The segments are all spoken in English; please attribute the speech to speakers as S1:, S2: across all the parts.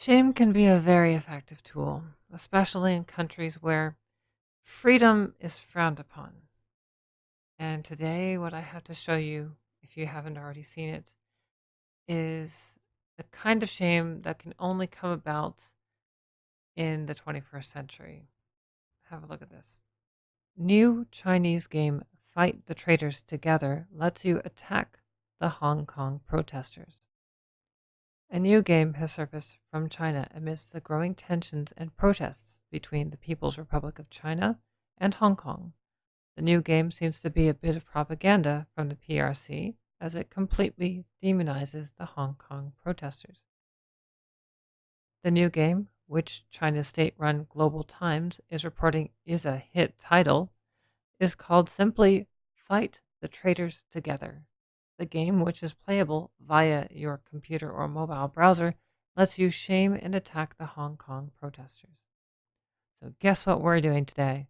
S1: Shame can be a very effective tool, especially in countries where freedom is frowned upon. And today, what I have to show you, if you haven't already seen it, is the kind of shame that can only come about in the 21st century. Have a look at this. New Chinese game Fight the Traitors Together lets you attack the Hong Kong protesters. A new game has surfaced from China amidst the growing tensions and protests between the People's Republic of China and Hong Kong. The new game seems to be a bit of propaganda from the PRC as it completely demonizes the Hong Kong protesters. The new game, which China's state-run Global Times is reporting is a hit title, is called simply Fight the Traitors Together. The game, which is playable via your computer or mobile browser, lets you shame and attack the Hong Kong protesters. So guess what we're doing today?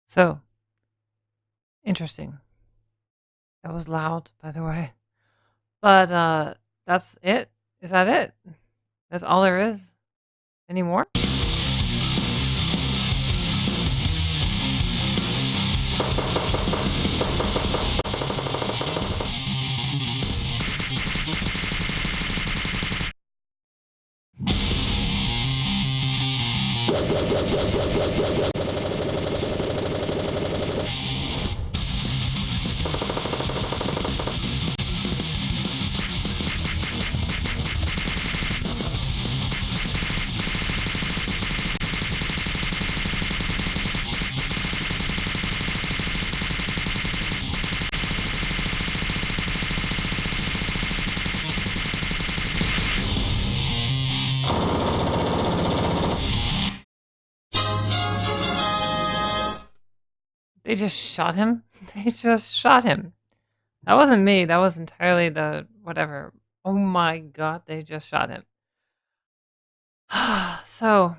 S1: So, interesting. That was loud, by the way. But that's it. Is that it? That's all there is? Any more? They just shot him? They just shot him. That wasn't me. That was entirely the whatever. Oh my god, they just shot him. So,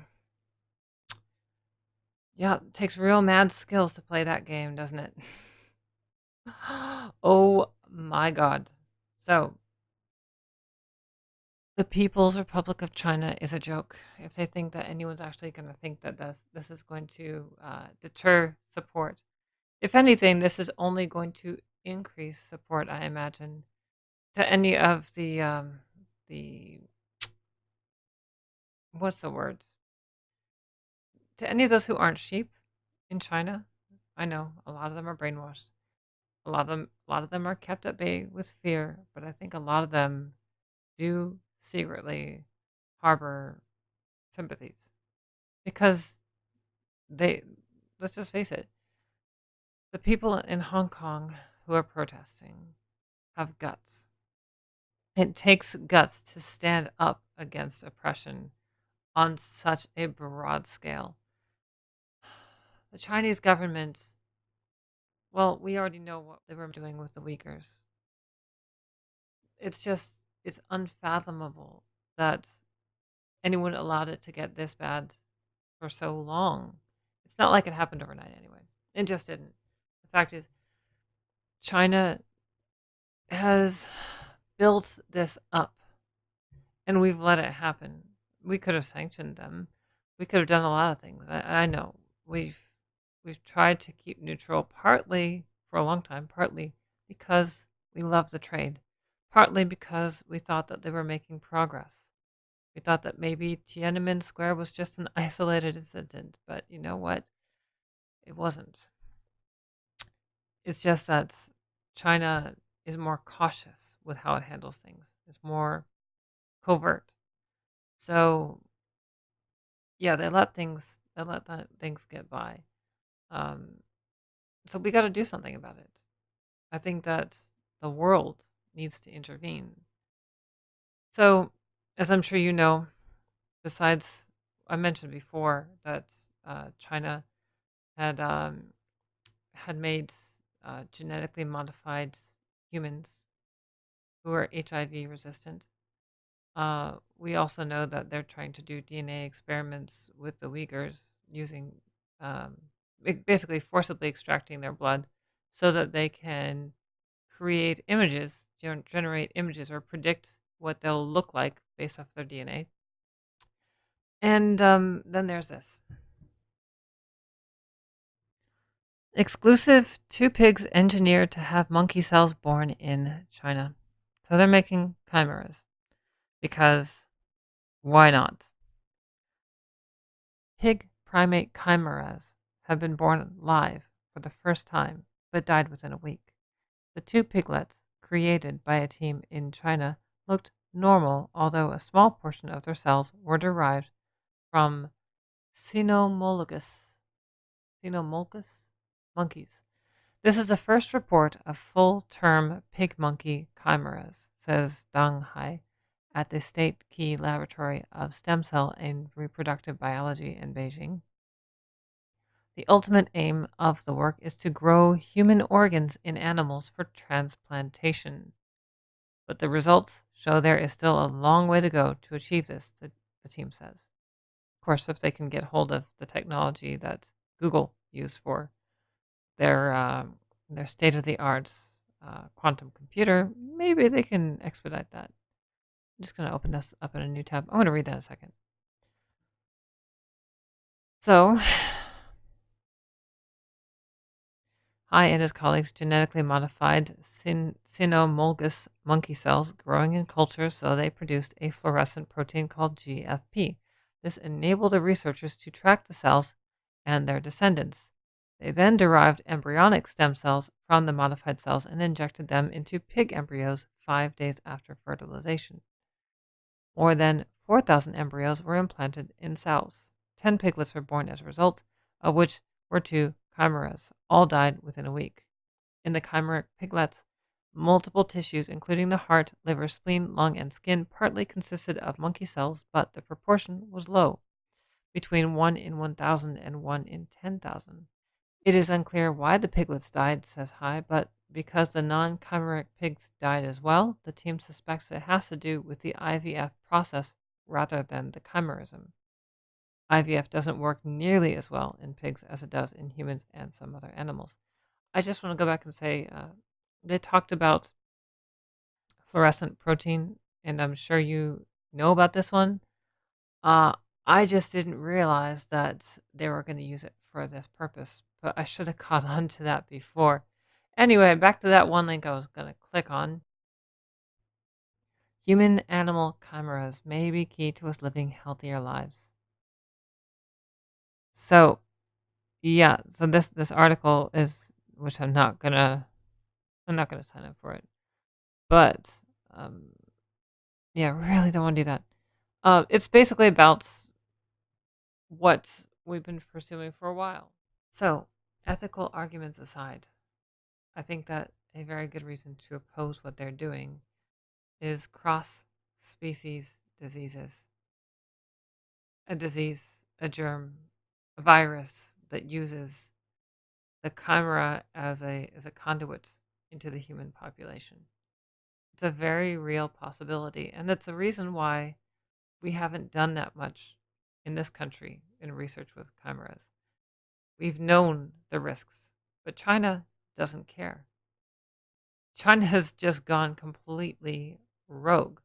S1: yeah, it takes real mad skills to play that game, doesn't it? Oh my god. So, the People's Republic of China is a joke. If they think that anyone's actually going to think that this is going to deter support. If anything, this is only going to increase support, I imagine, to any of the what's the word? To any of those who aren't sheep in China. I know a lot of them are brainwashed. A lot of them are kept at bay with fear, but I think a lot of them do secretly harbor sympathies because they, let's just face it, the people in Hong Kong who are protesting have guts. It takes guts to stand up against oppression on such a broad scale. The Chinese government, well, we already know what they were doing with the Uyghurs. It's unfathomable that anyone allowed it to get this bad for so long. It's not like it happened overnight anyway. It just didn't. The fact is, China has built this up and we've let it happen. We could have sanctioned them. We could have done a lot of things. I know we've we've tried to keep neutral, partly for a long time, partly because we love the trade, partly because we thought that they were making progress. We thought that maybe Tiananmen Square was just an isolated incident, but you know what? It wasn't. It's just that China is more cautious with how it handles things. It's more covert. So yeah, they let things get by. Um, so we got to do something about it. I think that the world needs to intervene. So, as I'm sure you know, besides I mentioned before that China had had made genetically modified humans who are HIV resistant. We also know that they're trying to do DNA experiments with the Uyghurs using um, basically forcibly extracting their blood so that they can create images, generate images, or predict what they'll look like based off their DNA. And then there's this exclusive two pigs engineered to have monkey cells born in China. So they're making chimeras because why not? Pig primate chimeras have been born live for the first time, but died within a week. The two piglets, created by a team in China, looked normal, although a small portion of their cells were derived from cynomolgus monkeys. This is the first report of full-term pig monkey chimeras, says Deng Hai at the State Key Laboratory of Stem Cell and Reproductive Biology in Beijing. The ultimate aim of the work is to grow human organs in animals for transplantation. But the results show there is still a long way to go to achieve this, the team says. Of course, if they can get hold of the technology that Google used for their, their state of the art quantum computer, maybe they can expedite that. I'm just going to open this up in a new tab. I'm going to read that in a second. So, Hai and his colleagues genetically modified cynomolgus monkey cells growing in culture so they produced a fluorescent protein called GFP. This enabled the researchers to track the cells and their descendants. They then derived embryonic stem cells from the modified cells and injected them into pig embryos 5 days after fertilization. More than 4,000 embryos were implanted in sows. 10 piglets were born as a result, of which were two chimeras. All died within a week. In the chimeric piglets, multiple tissues, including the heart, liver, spleen, lung, and skin, partly consisted of monkey cells, but the proportion was low, between 1 in 1,000 and 1 in 10,000. It is unclear why the piglets died, says Hai, but because the non-chimeric pigs died as well, the team suspects it has to do with the IVF process rather than the chimerism. IVF doesn't work nearly as well in pigs as it does in humans and some other animals. I just want to go back and say they talked about fluorescent protein, and I'm sure you know about this one. Uh, I just didn't realize that they were going to use it for this purpose, but I should have caught on to that before. Anyway, back to that one link I was going to click on. Human animal chimeras may be key to us living healthier lives. So, yeah, so this article is, which I'm not gonna sign up for it, but um, yeah, really don't want to do that. It's basically about what we've been pursuing for a while. So, ethical arguments aside, I think that a very good reason to oppose what they're doing is cross species diseases. A disease, a germ, a virus that uses the chimera as a conduit into the human population. It's a very real possibility, and that's a reason why we haven't done that much in this country in research with chimeras. We've known the risks, but China doesn't care. China has just gone completely rogue.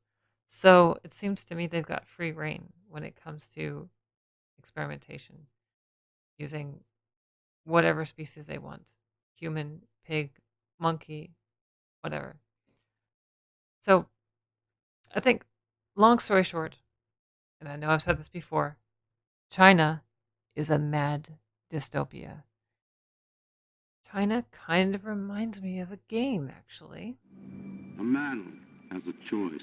S1: So it seems to me they've got free reign when it comes to experimentation using whatever species they want: human, pig, monkey, whatever. So I think, long story short, and I know I've said this before, China is a mad dystopia. China kind of reminds me of a game, actually.
S2: A man has a choice.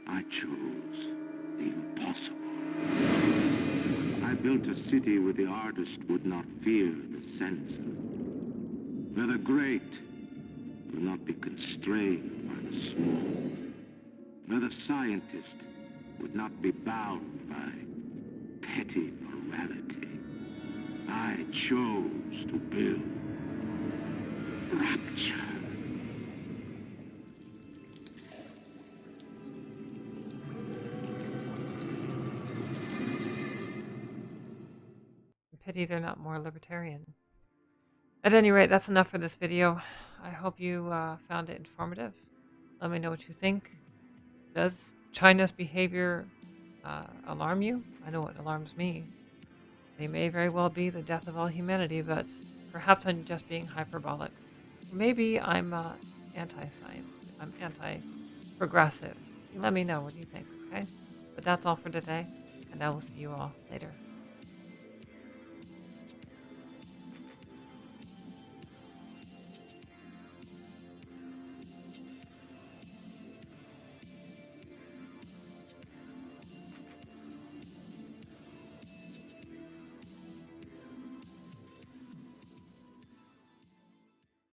S2: I chose the impossible. I built a city where the artist would not fear the censor, where the great will not be constrained by the small, where the scientist would not be bound by petty morality. I chose to build rapture.
S1: Pity they're not more libertarian. At any rate, that's enough for this video. I hope you found it informative. Let me know what you think. Does China's behavior alarm you? I know it alarms me. They may very well be the death of all humanity, but perhaps I'm just being hyperbolic. Maybe I'm anti-science. I'm anti-progressive. Let me know what you think, okay? But that's all for today, and I will see you all later.